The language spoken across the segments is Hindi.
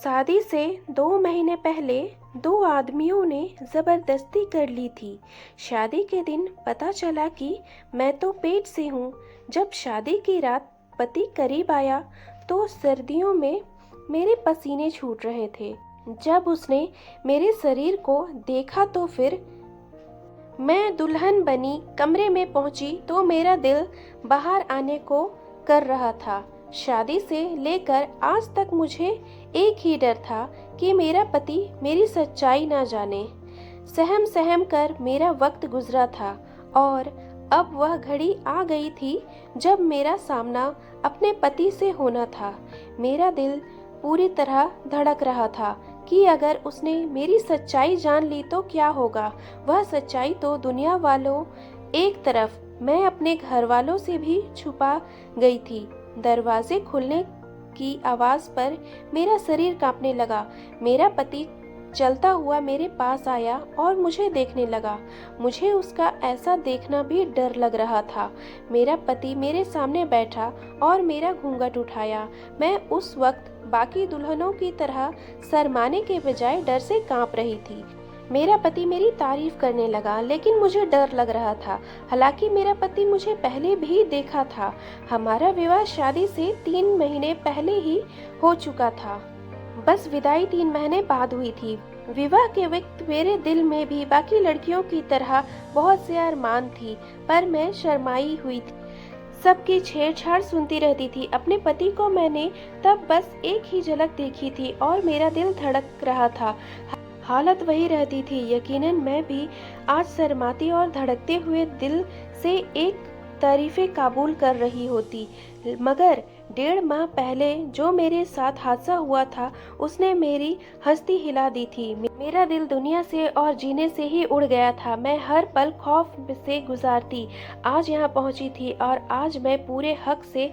शादी से 2 महीने पहले दो आदमियों ने ज़बरदस्ती कर ली थी। शादी के दिन पता चला कि मैं तो पेट से हूँ। जब शादी की रात पति करीब आया तो सर्दियों में मेरे पसीने छूट रहे थे। जब उसने मेरे शरीर को देखा तो फिर मैं दुल्हन बनी कमरे में पहुंची तो मेरा दिल बाहर आने को कर रहा था। शादी से लेकर आज तक मुझे एक ही डर था कि मेरा पति मेरी सच्चाई ना जाने। सहम सहम कर मेरा वक्त गुजरा था और अब वह घड़ी आ गई थी जब मेरा सामना अपने पति से होना था। मेरा दिल पूरी तरह धड़क रहा था कि अगर उसने मेरी सच्चाई जान ली तो क्या होगा। वह सच्चाई तो दुनिया वालों एक तरफ, मैं अपने घर वालों से भी छुपा गई थी। दरवाजे खुलने की आवाज़ पर मेरा शरीर कांपने लगा। मेरा पति चलता हुआ मेरे पास आया और मुझे देखने लगा। मुझे उसका ऐसा देखना भी डर लग रहा था। मेरा पति मेरे सामने बैठा और मेरा घूंघट उठाया। मैं उस वक्त बाकी दुल्हनों की तरह शर्माने के बजाय डर से कांप रही थी। मेरा पति मेरी तारीफ करने लगा लेकिन मुझे डर लग रहा था। हालांकि मेरा पति मुझे पहले भी देखा था। हमारा विवाह शादी से 3 महीने पहले ही हो चुका था। बस विदाई 3 महीने बाद हुई थी। विवाह के वक्त मेरे दिल में भी बाकी लड़कियों की तरह बहुत से अरमान थी, पर मैं शर्माई हुई थी। सबकी छेड़छाड़ सुनती रहती थी। अपने पति को मैंने तब बस एक ही झलक देखी थी और मेरा दिल धड़क रहा था। हालत वही रहती थी। यकीनन मैं भी आज शर्माती और धड़कते हुए दिल से एक तारीफें काबूल कर रही होती। मगर 1.5 माह पहले जो मेरे साथ हादसा हुआ था उसने मेरी हस्ती हिला दी थी। मेरा दिल दुनिया से और जीने से ही उड़ गया था। मैं हर पल खौफ से गुजारती आज यहाँ पहुँची थी और आज मैं पूरे हक से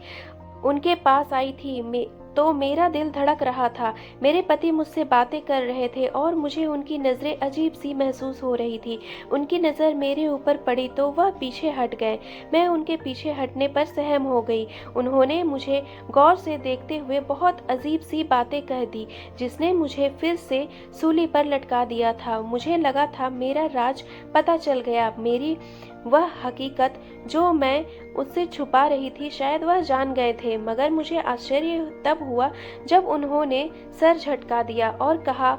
उनके पास आई थी। तो मेरा दिल धड़क रहा था। मेरे पति मुझसे बातें कर रहे थे और मुझे उनकी नज़रें अजीब सी महसूस हो रही थी। उनकी नज़र मेरे ऊपर पड़ी तो वह पीछे हट गए। मैं उनके पीछे हटने पर सहम हो गई। उन्होंने मुझे गौर से देखते हुए बहुत अजीब सी बातें कह दी, जिसने मुझे फिर से सूली पर लटका दिया था। मुझे लगा था मेरा राज पता चल गया। मेरी वह हकीकत जो मैं उससे छुपा रही थी शायद वह जान गए थे। मगर मुझे आश्चर्य तब हुआ जब उन्होंने सर झटका दिया और कहा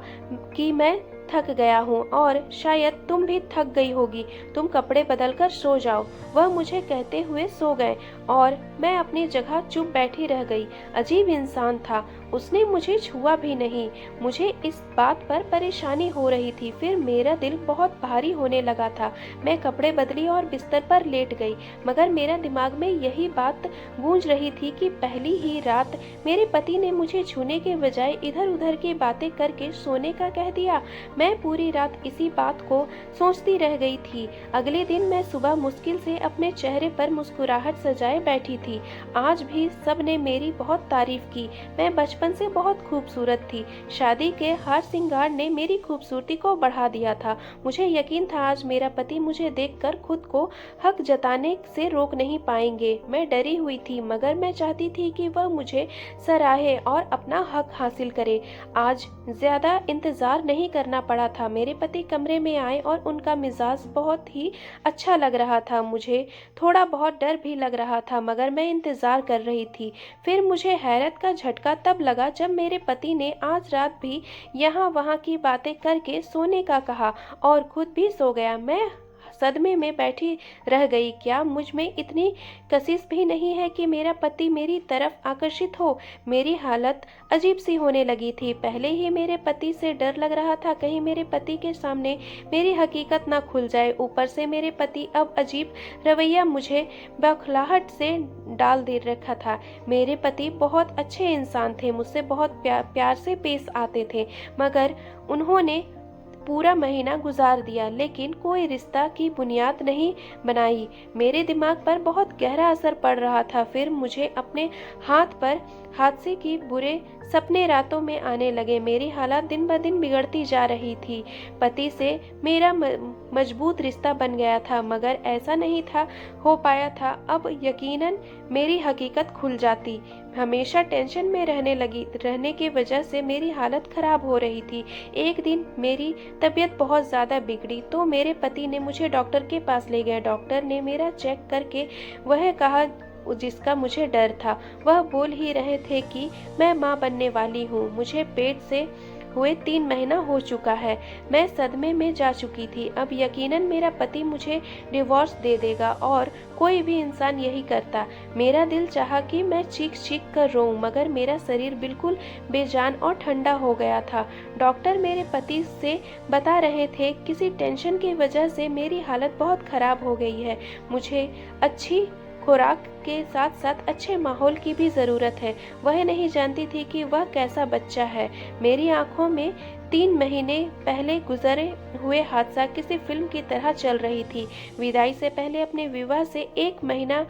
कि मैं थक गया हूँ और शायद तुम भी थक गई होगी। तुम कपड़े बदलकर सो जाओ। वह मुझे कहते हुए सो गए और मैं अपनी जगह चुप बैठी रह गई। अजीब इंसान था, उसने मुझे छुआ भी नहीं। मुझे इस बात पर परेशानी हो रही थी। फिर मेरा दिल बहुत भारी होने लगा था। मैं कपड़े बदली और बिस्तर पर लेट गई। मगर मेरा दिमाग में यही बात गूंज रही थी कि पहली ही रात मेरे पति ने मुझे छूने के बजाय इधर उधर की बातें करके सोने का कह दिया। मैं पूरी रात इसी बात को सोचती रह गई थी। अगले दिन मैं सुबह मुश्किल से अपने चेहरे पर मुस्कुराहट सजाए बैठी थी। आज भी सब ने मेरी बहुत तारीफ की। मैं बचपन से बहुत खूबसूरत थी। शादी के हार श्रृंगार ने मेरी खूबसूरती को बढ़ा दिया था। मुझे यकीन था आज मेरा पति मुझे देखकर खुद को हक जताने से रोक नहीं पाएंगे। मैं डरी हुई थी मगर मैं चाहती थी कि वह मुझे सराहे और अपना हक हासिल करे। आज ज्यादा इंतजार नहीं करना पड़ा था। मेरे पति कमरे में आए और उनका मिजाज बहुत ही अच्छा लग रहा था। मुझे थोड़ा बहुत डर भी लग रहा था मगर मैं इंतजार कर रही थी। फिर मुझे हैरत का झटका तब लगा जब मेरे पति ने आज रात भी यहाँ वहाँ की बातें करके सोने का कहा और खुद भी सो गया। मैं सदमे में बैठी रह गई। क्या मुझ में इतनी कशिश भी नहीं है कि मेरा पति मेरी तरफ आकर्षित हो? मेरी हालत अजीब सी होने लगी थी। पहले ही मेरे पति से डर लग रहा था कहीं मेरे पति के सामने मेरी हकीकत ना खुल जाए। ऊपर से मेरे पति अब अजीब रवैया मुझे बौखलाहट से डाल दे रखा था। मेरे पति बहुत अच्छे इंसान थे, मुझसे बहुत प्यार से पेश आते थे, मगर उन्होंने पूरा महीना गुजार दिया लेकिन कोई रिश्ता की बुनियाद नहीं बनाई। मेरे दिमाग पर बहुत गहरा असर पड़ रहा था। फिर मुझे अपने हाथ पर हादसे की बुरे सपने रातों में आने लगे। मेरी हालत दिन ब दिन बिगड़ती जा रही थी। पति से मेरा मजबूत रिश्ता बन गया था, मगर ऐसा नहीं था हो पाया था। अब यकीनन मेरी हकीकत खुल जाती। हमेशा टेंशन में रहने की वजह से मेरी हालत खराब हो रही थी। एक दिन मेरी तबीयत बहुत ज़्यादा बिगड़ी तो मेरे पति ने मुझे डॉक्टर के पास ले गया। डॉक्टर ने मेरा चेक करके वह कहा जिसका मुझे डर था। वह बोल ही रहे थे कि मैं माँ बनने वाली हूँ। मुझे पेट से हुए 3 महीना हो चुका है। मैं सदमे में जा चुकी थी। अब यकीनन मेरा पति मुझे डिवोर्स दे देगा, और कोई भी इंसान यही करता। मेरा दिल चाहा कि मैं चीख चीख कर रोऊं, मगर मेरा शरीर बिल्कुल बेजान और ठंडा हो गया था। डॉक्टर मेरे पति से बता रहे थे किसी टेंशन की वजह से मेरी हालत बहुत खराब हो गई है। मुझे अच्छी खुराक के साथ साथ अच्छे माहौल की भी ज़रूरत है। वह नहीं जानती थी कि वह कैसा बच्चा है। मेरी आंखों में 3 महीने पहले गुजरे हुए हादसा किसी फिल्म की तरह चल रही थी। विदाई से पहले अपने विवाह से 1 महीना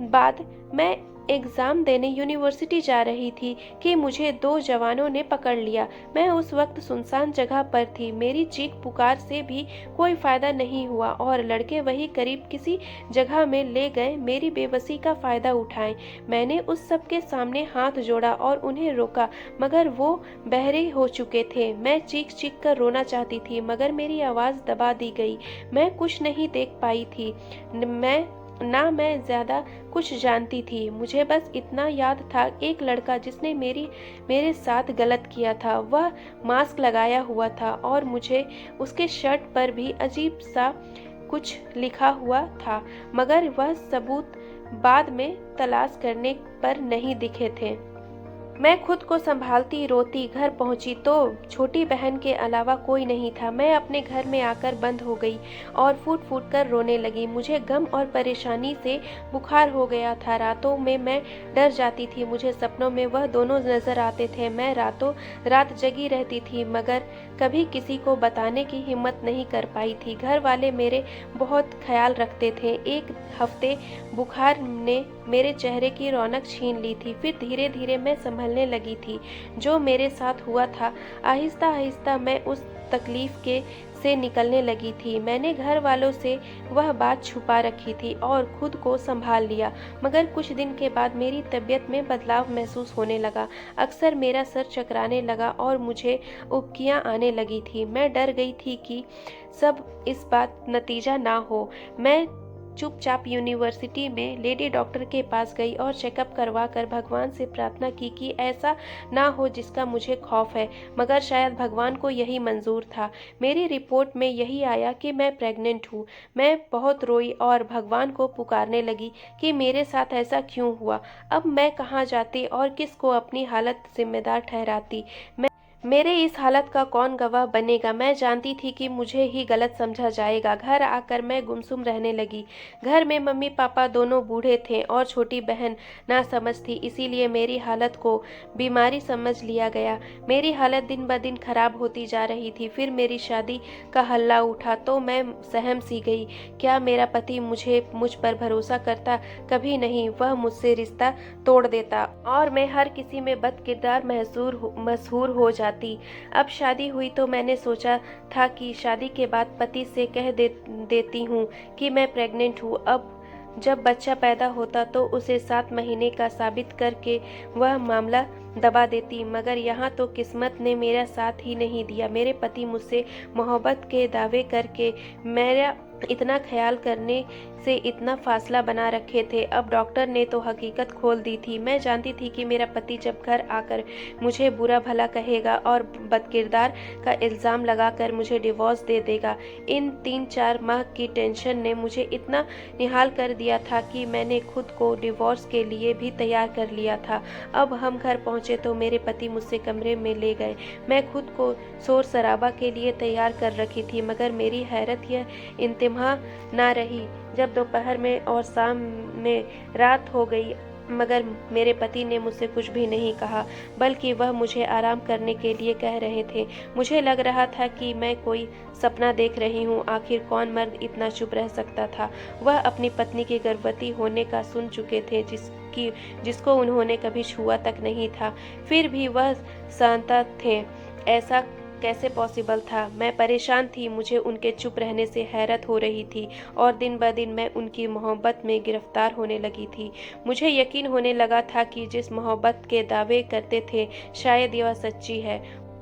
बाद मैं एग्ज़ाम देने यूनिवर्सिटी जा रही थी कि मुझे 2 जवानों ने पकड़ लिया। मैं उस वक्त सुनसान जगह पर थी। मेरी चीख पुकार से भी कोई फ़ायदा नहीं हुआ, और लड़के वही करीब किसी जगह में ले गए मेरी बेबसी का फ़ायदा उठाएं। मैंने उस सब के सामने हाथ जोड़ा और उन्हें रोका, मगर वो बहरे हो चुके थे। मैं चीख चीख कर रोना चाहती थी, मगर मेरी आवाज़ दबा दी गई। मैं कुछ नहीं देख पाई थी। मैं ज़्यादा कुछ जानती थी। मुझे बस इतना याद था, एक लड़का जिसने मेरे साथ गलत किया था, वह मास्क लगाया हुआ था, और मुझे उसके शर्ट पर भी अजीब सा कुछ लिखा हुआ था, मगर वह सबूत बाद में तलाश करने पर नहीं दिखे थे। मैं खुद को संभालती रोती घर पहुंची तो छोटी बहन के अलावा कोई नहीं था। मैं अपने घर में आकर बंद हो गई और फूट फूट कर रोने लगी। मुझे गम और परेशानी से बुखार हो गया था। रातों में मैं डर जाती थी। मुझे सपनों में वह दोनों नजर आते थे। मैं रातों रात जगी रहती थी, मगर कभी किसी को बताने की हिम्मत नहीं कर पाई थी। घर वाले मेरे बहुत ख्याल रखते थे। एक हफ्ते बुखार ने मेरे चेहरे की रौनक छीन ली थी। फिर धीरे धीरे मैं संभलने लगी थी। जो मेरे साथ हुआ था, आहिस्ता आहिस्ता मैं उस तकलीफ के से निकलने लगी थी। मैंने घर वालों से वह बात छुपा रखी थी और खुद को संभाल लिया, मगर कुछ दिन के बाद मेरी तबीयत में बदलाव महसूस होने लगा। अक्सर मेरा सर चकराने लगा और मुझे उबकियां आने लगी थी। मैं डर गई थी कि सब इस बात नतीजा ना हो। मैं चुपचाप यूनिवर्सिटी में लेडी डॉक्टर के पास गई और चेकअप करवा कर भगवान से प्रार्थना की कि ऐसा ना हो जिसका मुझे खौफ है, मगर शायद भगवान को यही मंजूर था। मेरी रिपोर्ट में यही आया कि मैं प्रेग्नेंट हूँ। मैं बहुत रोई और भगवान को पुकारने लगी कि मेरे साथ ऐसा क्यों हुआ। अब मैं कहाँ जाती और किसको अपनी हालत जिम्मेदार ठहराती। मेरे इस हालत का कौन गवाह बनेगा। मैं जानती थी कि मुझे ही गलत समझा जाएगा। घर आकर मैं गुमसुम रहने लगी। घर में मम्मी पापा दोनों बूढ़े थे और छोटी बहन नासमझ थी, इसीलिए मेरी हालत को बीमारी समझ लिया गया। मेरी हालत दिन ब दिन खराब होती जा रही थी। फिर मेरी शादी का हल्ला उठा तो मैं सहम सी गई। क्या मेरा पति मुझ पर भरोसा करता? कभी नहीं। वह मुझसे रिश्ता तोड़ देता और मैं हर किसी में बदकिरदार मशहूर हो जाती। अब शादी हुई तो मैंने सोचा था कि शादी के बाद पति से कह देती हूँ कि मैं प्रेग्नेंट हूँ। अब जब बच्चा पैदा होता तो उसे 7 महीने का साबित करके वह मामला दबा देती, मगर यहाँ तो किस्मत ने मेरा साथ ही नहीं दिया। मेरे पति मुझसे मोहब्बत के दावे करके मेरा इतना ख्याल करने से इतना फासला बना रखे थे। अब डॉक्टर ने तो हकीकत खोल दी थी। मैं जानती थी कि मेरा पति जब घर आकर मुझे बुरा भला कहेगा और बदकिरदार का इल्ज़ाम लगाकर मुझे डिवोर्स दे देगा। इन 3-4 माह की टेंशन ने मुझे इतना निहाल कर दिया था कि मैंने खुद को डिवोर्स के लिए भी तैयार कर लिया था। अब हम घर पहुंचे तो मेरे पति मुझसे कमरे में ले गए। मैं खुद को शोर शराबा के लिए तैयार कर रखी थी, मगर मेरी हैरत यह इंतहा ना रही जब दोपहर में और शाम में रात हो गई, मगर मेरे पति ने मुझसे कुछ भी नहीं कहा, बल्कि वह मुझे आराम करने के लिए कह रहे थे। मुझे लग रहा था कि मैं कोई सपना देख रही हूँ। आखिर कौन मर्द इतना चुप रह सकता था। वह अपनी पत्नी के गर्भवती होने का सुन चुके थे, लड़की जिसको उन्होंने कभी छुआ तक नहीं था, फिर भी वह शांत थे। ऐसा कैसे पॉसिबल था? मैं परेशान थी, मुझे उनके चुप रहने से हैरत हो रही थी और दिन ब दिन मैं उनकी मोहब्बत में गिरफ्तार होने लगी थी। मुझे यकीन होने लगा था कि जिस मोहब्बत के दावे करते थे, शायद यह सच्ची है।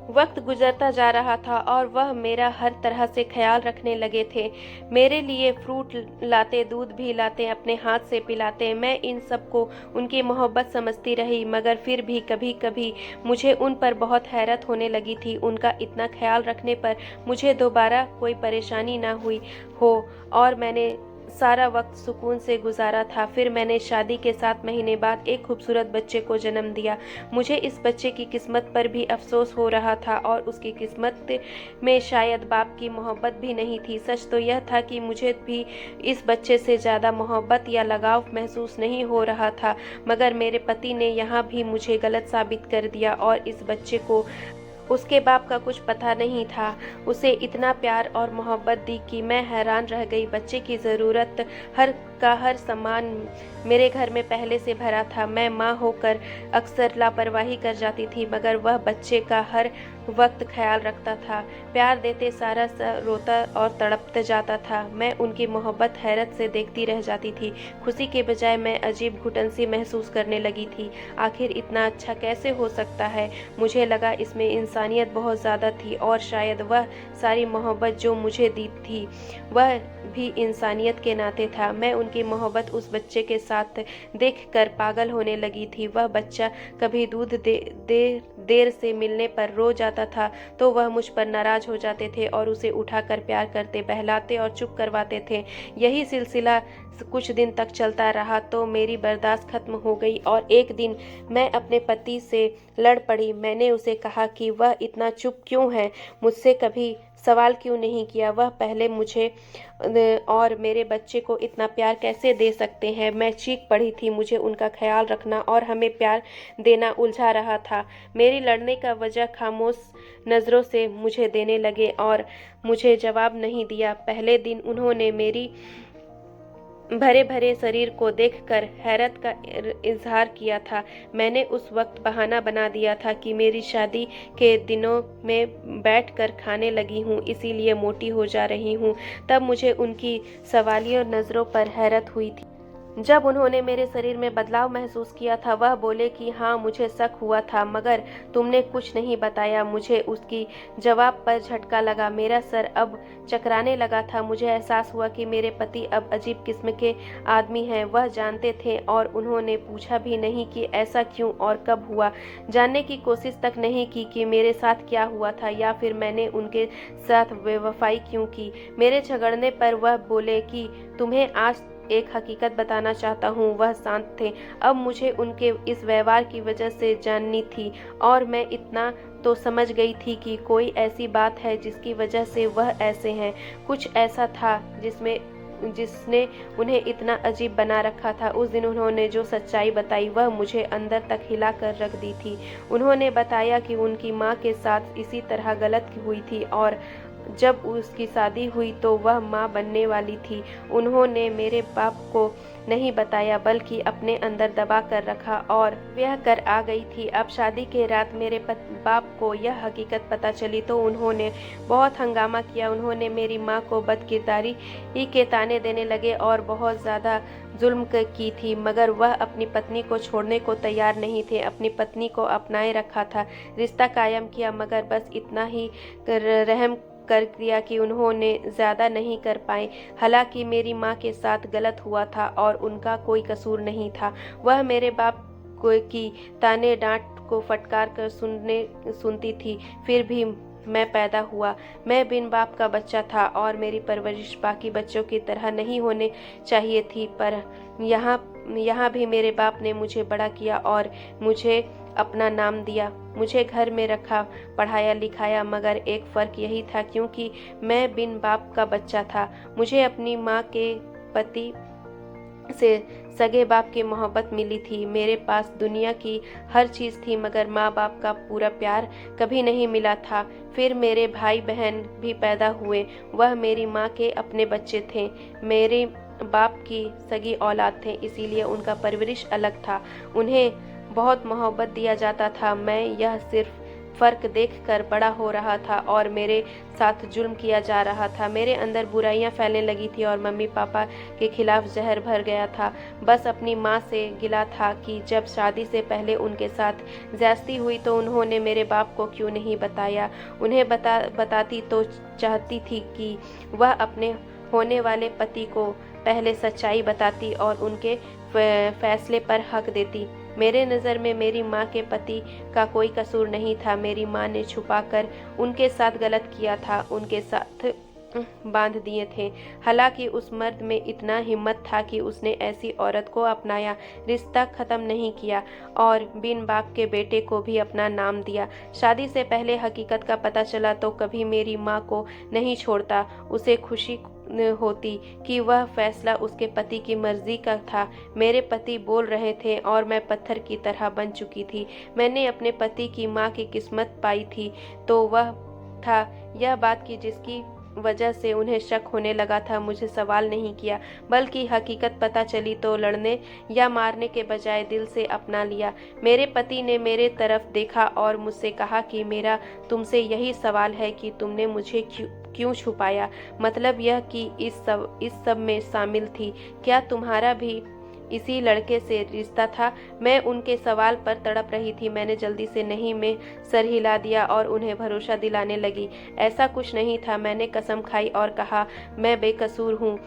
वक्त गुजरता जा रहा था और वह मेरा हर तरह से ख्याल रखने लगे थे। मेरे लिए फ्रूट लाते, दूध भी लाते, अपने हाथ से पिलाते। मैं इन सब को उनकी मोहब्बत समझती रही, मगर फिर भी कभी कभी मुझे उन पर बहुत हैरत होने लगी थी। उनका इतना ख्याल रखने पर मुझे दोबारा कोई परेशानी ना हुई हो और मैंने सारा वक्त सुकून से गुजारा था। फिर मैंने शादी के 7 महीने बाद एक खूबसूरत बच्चे को जन्म दिया। मुझे इस बच्चे की किस्मत पर भी अफसोस हो रहा था और उसकी किस्मत में शायद बाप की मोहब्बत भी नहीं थी। सच तो यह था कि मुझे भी इस बच्चे से ज़्यादा मोहब्बत या लगाव महसूस नहीं हो रहा था, मगर मेरे पति ने यहाँ भी मुझे गलत साबित कर दिया और इस बच्चे को उसके बाप का कुछ पता नहीं था। उसे इतना प्यार और मोहब्बत दी कि मैं हैरान रह गई। बच्चे की ज़रूरत हर सामान मेरे घर में पहले से भरा था। मैं माँ होकर अक्सर लापरवाही कर जाती थी, मगर वह बच्चे का हर वक्त ख्याल रखता था। प्यार देते सारा रोता और तड़प जाता था। मैं उनकी मोहब्बत हैरत से देखती रह जाती थी। खुशी के बजाय मैं अजीब घुटन सी महसूस करने लगी थी। आखिर इतना अच्छा कैसे हो सकता है? मुझे लगा इसमें इंसानियत बहुत ज़्यादा थी और शायद वह सारी मोहब्बत जो मुझे दी थी वह भी इंसानियत के नाते था। मैं उनकी मोहब्बत उस बच्चे के साथ देखकर पागल होने लगी थी। वह बच्चा कभी दूध देर से मिलने पर रो जाता था तो वह मुझ पर नाराज हो जाते थे और उसे उठाकर प्यार करते, बहलाते और चुप करवाते थे। यही सिलसिला कुछ दिन तक चलता रहा तो मेरी बर्दाश्त खत्म हो गई और एक दिन मैं अपने पति से लड़ पड़ी। मैंने उसे कहा कि वह इतना चुप क्यों है, मुझसे कभी सवाल क्यों नहीं किया, वह पहले मुझे और मेरे बच्चे को इतना प्यार कैसे दे सकते हैं। मैं चीख पड़ी थी। मुझे उनका ख्याल रखना और हमें प्यार देना उलझा रहा था। मेरी लड़ने का वजह खामोश नज़रों से मुझे देने लगे और मुझे जवाब नहीं दिया। पहले दिन उन्होंने मेरी भरे भरे शरीर को देखकर हैरत का इजहार किया था। मैंने उस वक्त बहाना बना दिया था कि मेरी शादी के दिनों में बैठकर खाने लगी हूँ, इसीलिए मोटी हो जा रही हूँ। तब मुझे उनकी सवालिया नज़रों पर हैरत हुई थी। जब उन्होंने मेरे शरीर में बदलाव महसूस किया था, वह बोले कि हाँ, मुझे शक हुआ था, मगर तुमने कुछ नहीं बताया। मुझे उसकी जवाब पर झटका लगा। मेरा सर अब चकराने लगा था। मुझे एहसास हुआ कि मेरे पति अब अजीब किस्म के आदमी हैं। वह जानते थे और उन्होंने पूछा भी नहीं कि ऐसा क्यों और कब हुआ। जानने की कोशिश तक नहीं की कि मेरे साथ क्या हुआ था या फिर मैंने उनके साथ बेवफाई क्यों की। मेरे झगड़ने पर वह बोले कि तुम्हें आज एक हकीकत बताना चाहता हूँ। वह शांत थे। अब मुझे उनके इस व्यवहार की वजह से जाननी थी और मैं इतना तो समझ गई थी कि कोई ऐसी बात है जिसकी वजह से वह ऐसे हैं। कुछ ऐसा था जिसने उन्हें इतना अजीब बना रखा था। उस दिन उन्होंने जो सच्चाई बताई वह मुझे अंदर तक हिला कर रख दी थी। उन्होंने बताया कि उनकी माँ के साथ इसी तरह गलत हुई थी और जब उसकी शादी हुई तो वह माँ बनने वाली थी। उन्होंने मेरे बाप को नहीं बताया बल्कि अपने अंदर दबा कर रखा और ब्याह कर आ गई थी। अब शादी के रात मेरे बाप को यह हकीकत पता चली तो उन्होंने बहुत हंगामा किया। उन्होंने मेरी माँ को बदकिरदारी के ताने देने लगे और बहुत ज़्यादा जुल्म की थी, मगर वह अपनी पत्नी को छोड़ने को तैयार नहीं थे। अपनी पत्नी को अपनाए रखा था, रिश्ता कायम किया, मगर बस इतना ही रहम कर दिया कि उन्होंने ज़्यादा नहीं कर पाए। हालांकि मेरी माँ के साथ गलत हुआ था और उनका कोई कसूर नहीं था। वह मेरे बाप की ताने डांट को फटकार कर सुनती थी। फिर भी मैं पैदा हुआ। मैं बिन बाप का बच्चा था और मेरी परवरिश बाकी बच्चों की तरह नहीं होने चाहिए थी, पर यहाँ भी मेरे बाप ने मुझे बड़ा किया और मुझे अपना नाम दिया। मुझे घर में रखा, पढ़ाया लिखाया, मगर एक फ़र्क यही था क्योंकि मैं बिन बाप का बच्चा था। मुझे अपनी माँ के पति से सगे बाप की मोहब्बत मिली थी। मेरे पास दुनिया की हर चीज़ थी, मगर माँ बाप का पूरा प्यार कभी नहीं मिला था। फिर मेरे भाई बहन भी पैदा हुए। वह मेरी माँ के अपने बच्चे थे। मेरे बाप की सगी औलाद थे, इसीलिए उनका परवरिश अलग था। उन्हें बहुत मोहब्बत दिया जाता था। मैं यह सिर्फ फ़र्क देखकर बड़ा हो रहा था और मेरे साथ जुल्म किया जा रहा था। मेरे अंदर बुराइयां फैलने लगी थी और मम्मी पापा के खिलाफ जहर भर गया था। बस अपनी माँ से गिला था कि जब शादी से पहले उनके साथ ज्यादती हुई तो उन्होंने मेरे बाप को क्यों नहीं बताया। उन्हें बताती तो चाहती थी कि वह अपने होने वाले पति को पहले सच्चाई बताती और उनके फैसले पर हक देती। मेरे नज़र में मेरी माँ के पति का कोई कसूर नहीं था। मेरी माँ ने छुपाकर उनके साथ गलत किया था, उनके साथ बांध दिए थे। हालांकि उस मर्द में इतना हिम्मत था कि उसने ऐसी औरत को अपनाया, रिश्ता ख़त्म नहीं किया और बिन बाप के बेटे को भी अपना नाम दिया। शादी से पहले हकीकत का पता चला तो कभी मेरी माँ को नहीं छोड़ता। उसे खुशी होती कि वह फैसला उसके पति की मर्जी का था। मेरे पति बोल रहे थे और मैं पत्थर की तरह बन चुकी थी। मैंने अपने पति की माँ की किस्मत पाई थी तो वह था यह बात की जिसकी वजह से उन्हें शक होने लगा था। मुझे सवाल नहीं किया, बल्कि हकीकत पता चली तो लड़ने या मारने के बजाय दिल से अपना लिया। मेरे पति ने मेरे तरफ देखा और मुझसे कहा कि मेरा तुमसे यही सवाल है कि तुमने मुझे क्यों छुपाया। मतलब यह कि इस सब में शामिल थी। क्या तुम्हारा भी इसी लड़के से रिश्ता था? मैं उनके सवाल पर तड़प रही थी। मैंने जल्दी से नहीं में सर हिला दिया और उन्हें भरोसा दिलाने लगी। ऐसा कुछ नहीं था। मैंने कसम खाई और कहा, मैं बेकसूर हूँ।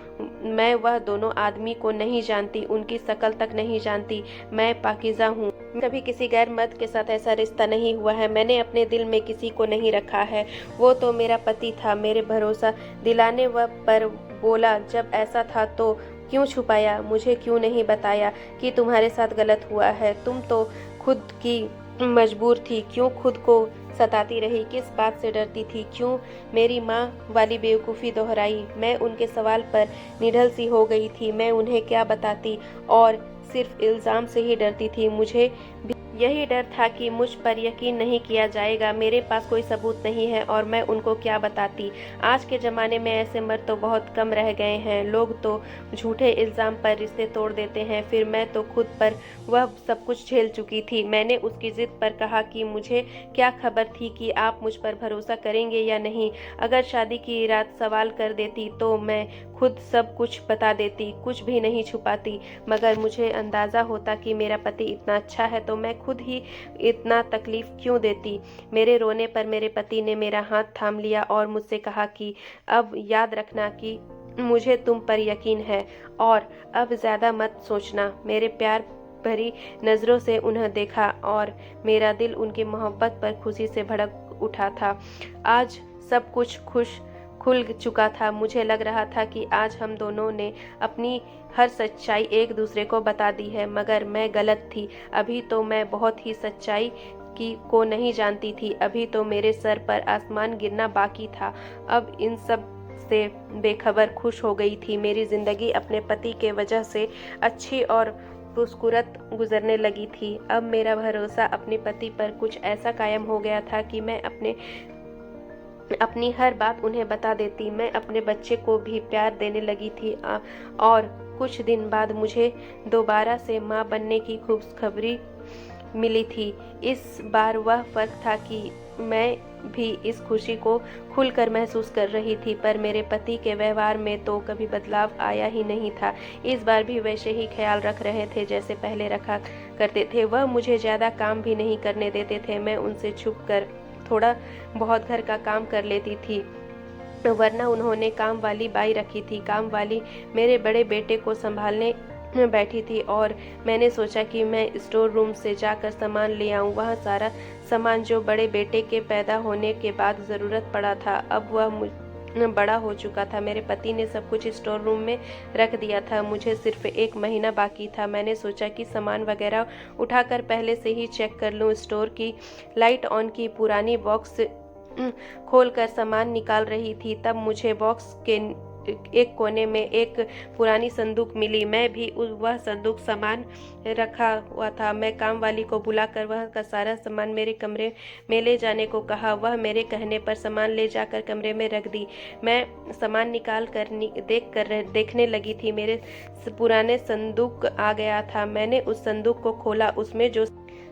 मैं वह दोनों आदमी को नहीं जानती, उनकी शक्ल तक नहीं जानती। मैं पाकीज़ा हूँ। कभी किसी गैर मर्द के साथ ऐसा रिश्ता नहीं हुआ है। मैंने अपने दिल में किसी को नहीं रखा है। वो तो मेरा पति था। मेरे भरोसा दिलाने पर बोला, जब ऐसा था तो क्यों छुपाया? मुझे क्यों नहीं बताया कि तुम्हारे साथ गलत हुआ है? तुम तो खुद की मजबूर थी। क्यों खुद को सताती रही? किस बात से डरती थी? क्यों मेरी माँ वाली बेवकूफ़ी दोहराई? मैं उनके सवाल पर निढल सी हो गई थी। मैं उन्हें क्या बताती? और सिर्फ इल्ज़ाम से ही डरती थी। मुझे भी यही डर था कि मुझ पर यकीन नहीं किया जाएगा। मेरे पास कोई सबूत नहीं है और मैं उनको क्या बताती। आज के ज़माने में ऐसे मर्द तो बहुत कम रह गए हैं। लोग तो झूठे इल्ज़ाम पर रिश्ते तोड़ देते हैं। फिर मैं तो खुद पर वह सब कुछ झेल चुकी थी। मैंने उसकी ज़िद पर कहा कि मुझे क्या खबर थी कि आप मुझ पर भरोसा करेंगे या नहीं। अगर शादी की रात सवाल कर देती तो मैं खुद सब कुछ बता देती, कुछ भी नहीं छुपाती। मगर मुझे अंदाज़ा होता कि मेरा पति इतना अच्छा है तो मैं खुद ही इतना तकलीफ़ क्यों देती। मेरे रोने पर मेरे पति ने मेरा हाथ थाम लिया और मुझसे कहा कि अब याद रखना कि मुझे तुम पर यकीन है और अब ज़्यादा मत सोचना। मेरे प्यार भरी नज़रों से उन्हें देखा और मेरा दिल उनकी मोहब्बत पर खुशी से भड़क उठा था। आज सब कुछ खुल चुका था। मुझे लग रहा था कि आज हम दोनों ने अपनी हर सच्चाई एक दूसरे को बता दी है, मगर मैं गलत थी। अभी तो मैं बहुत ही सच्चाई को नहीं जानती थी। अभी तो मेरे सर पर आसमान गिरना बाकी था। अब इन सब से बेखबर खुश हो गई थी। मेरी जिंदगी अपने पति के वजह से अच्छी और पुरस्कृत गुजरने लगी थी। अब मेरा भरोसा अपने पति पर कुछ ऐसा कायम हो गया था कि मैं अपनी हर बात उन्हें बता देती। मैं अपने बच्चे को भी प्यार देने लगी थी और कुछ दिन बाद मुझे दोबारा से माँ बनने की खुशखबरी मिली थी। इस बार वह फर्क था कि मैं भी इस खुशी को खुलकर महसूस कर रही थी, पर मेरे पति के व्यवहार में तो कभी बदलाव आया ही नहीं था। इस बार भी वैसे ही ख्याल रख रहे थे जैसे पहले रखा करते थे। वह मुझे ज़्यादा काम भी नहीं करने देते थे। मैं उनसे छुप कर थोड़ा बहुत घर का काम कर लेती थी, वरना उन्होंने काम वाली बाई रखी थी। काम वाली मेरे बड़े बेटे को संभालने बैठी थी और मैंने सोचा कि मैं स्टोर रूम से जाकर सामान ले आऊं। वह सारा सामान जो बड़े बेटे के पैदा होने के बाद ज़रूरत पड़ा था, अब वह बड़ा हो चुका था। मेरे पति ने सब कुछ स्टोर रूम में रख दिया था। मुझे सिर्फ 1 महीना बाकी था। मैंने सोचा कि सामान वगैरह उठाकर पहले से ही चेक कर लूं। स्टोर की लाइट ऑन की, पुरानी बॉक्स खोलकर सामान निकाल रही थी। तब मुझे बॉक्स के एक कोने में एक पुरानी संदूक मिली। मैं भी वह संदूक सामान रखा हुआ था। मैं काम वाली को बुलाकर वह का सारा सामान मेरे कमरे में ले जाने को कहा। वह मेरे कहने पर सामान ले जाकर कमरे में रख दी। मैं सामान निकाल कर देखने लगी थी। मेरे पुराने संदूक आ गया था। मैंने उस संदूक को खोला। उसमें जो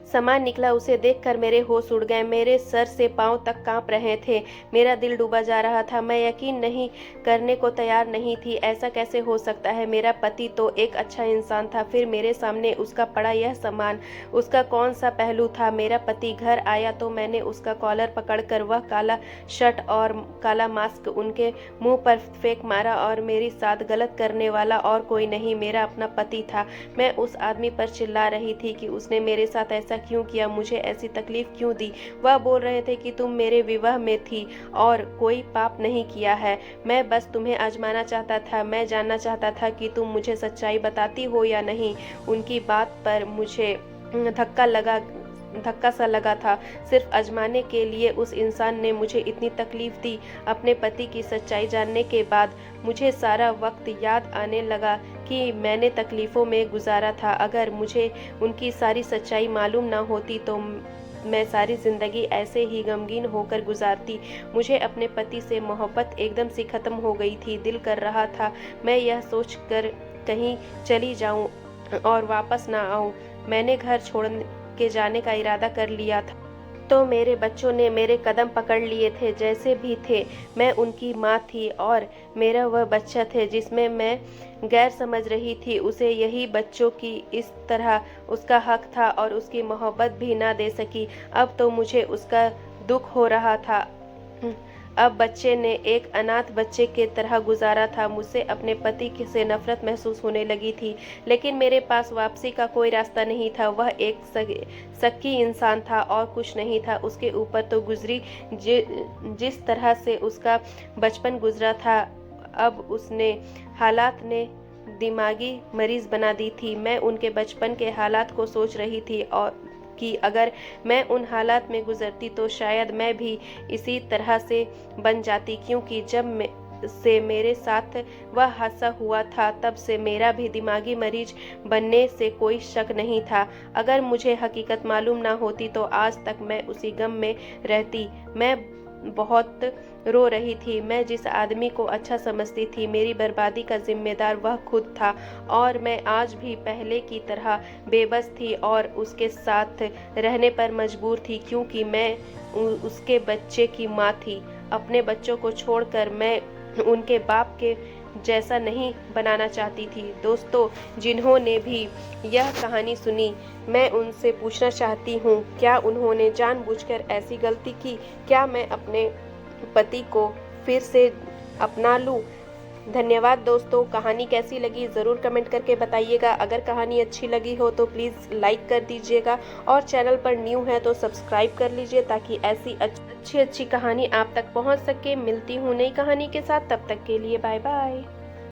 सामान निकला उसे देखकर मेरे होश उड़ गए। मेरे सर से पांव तक कांप रहे थे। मेरा दिल डूबा जा रहा था। मैं यकीन नहीं करने को तैयार नहीं थी। ऐसा कैसे हो सकता है? मेरा पति तो एक अच्छा इंसान था, फिर मेरे सामने उसका पड़ा यह सामान। उसका कौन सा पहलू था? मेरा पति घर आया तो मैंने उसका कॉलर पकड़कर वह काला शर्ट और काला मास्क उनके मुंह पर फेंक मारा और मेरी साथ गलत करने वाला और कोई नहीं, मेरा अपना पति था। मैं उस आदमी पर चिल्ला रही थी कि उसने मेरे साथ ऐसा क्यों किया, मुझे ऐसी तकलीफ क्यों दी। वह बोल रहे थे कि तुम मेरे विवाह में थी और कोई पाप नहीं किया है। मैं बस तुम्हें आजमाना चाहता था। मैं जानना चाहता था कि तुम मुझे सच्चाई बताती हो या नहीं। उनकी बात पर मुझे धक्का सा लगा था। सिर्फ आजमाने के लिए उस इंसान ने मुझे इतनी तकलीफ दी। अपने पति की सच्चाई जानने के बाद मुझे सारा वक्त याद आने लगा कि मैंने तकलीफ़ों में गुजारा था। अगर मुझे उनकी सारी सच्चाई मालूम ना होती तो मैं सारी ज़िंदगी ऐसे ही गमगीन होकर गुजारती। मुझे अपने पति से मोहब्बत एकदम से ख़त्म हो गई थी। दिल कर रहा था मैं यह सोचकर कहीं चली जाऊं और वापस ना आऊं। मैंने घर छोड़ के जाने का इरादा कर लिया था तो मेरे बच्चों ने मेरे कदम पकड़ लिए थे। जैसे भी थे मैं उनकी माँ थी और मेरा वह बच्चा थे जिसमें मैं गैर समझ रही थी। उसे यही बच्चों की इस तरह उसका हक था और उसकी मोहब्बत भी ना दे सकी। अब तो मुझे उसका दुख हो रहा था। अब बच्चे ने एक अनाथ बच्चे के तरह गुजारा था। मुझसे अपने पति से नफरत महसूस होने लगी थी, लेकिन मेरे पास वापसी का कोई रास्ता नहीं था। वह एक शक्की इंसान था और कुछ नहीं था। उसके ऊपर तो गुजरी जिस तरह से उसका बचपन गुजरा था, अब उसने हालात ने दिमागी मरीज बना दी थी। मैं उनके बचपन के हालात को सोच रही थी और कि अगर मैं उन हालात में गुजरती तो शायद मैं भी इसी तरह से बन जाती, क्योंकि जब से मेरे साथ वह हादसा हुआ था तब से मेरा भी दिमागी मरीज बनने से कोई शक नहीं था। अगर मुझे हकीकत मालूम ना होती तो आज तक मैं उसी गम में रहती। मैं बहुत रो रही थी। मैं जिस आदमी को अच्छा समझती थी, मेरी बर्बादी का जिम्मेदार वह खुद था और मैं आज भी पहले की तरह बेबस थी और उसके साथ रहने पर मजबूर थी, क्योंकि मैं उसके बच्चे की माँ थी। अपने बच्चों को छोड़कर मैं उनके बाप के जैसा नहीं बनाना चाहती थी। दोस्तों, जिन्होंने भी यह कहानी सुनी, मैं उनसे पूछना चाहती हूँ, क्या उन्होंने जानबूझकर ऐसी गलती की? क्या मैं अपने पति को फिर से अपना लूँ? धन्यवाद दोस्तों। कहानी कैसी लगी ज़रूर कमेंट करके बताइएगा। अगर कहानी अच्छी लगी हो तो प्लीज़ लाइक कर दीजिएगा और चैनल पर न्यू है तो सब्सक्राइब कर लीजिए ताकि ऐसी अच्छी कहानी आप तक पहुंच सके। मिलती हूँ नई कहानी के साथ, तब तक के लिए बाय बाय।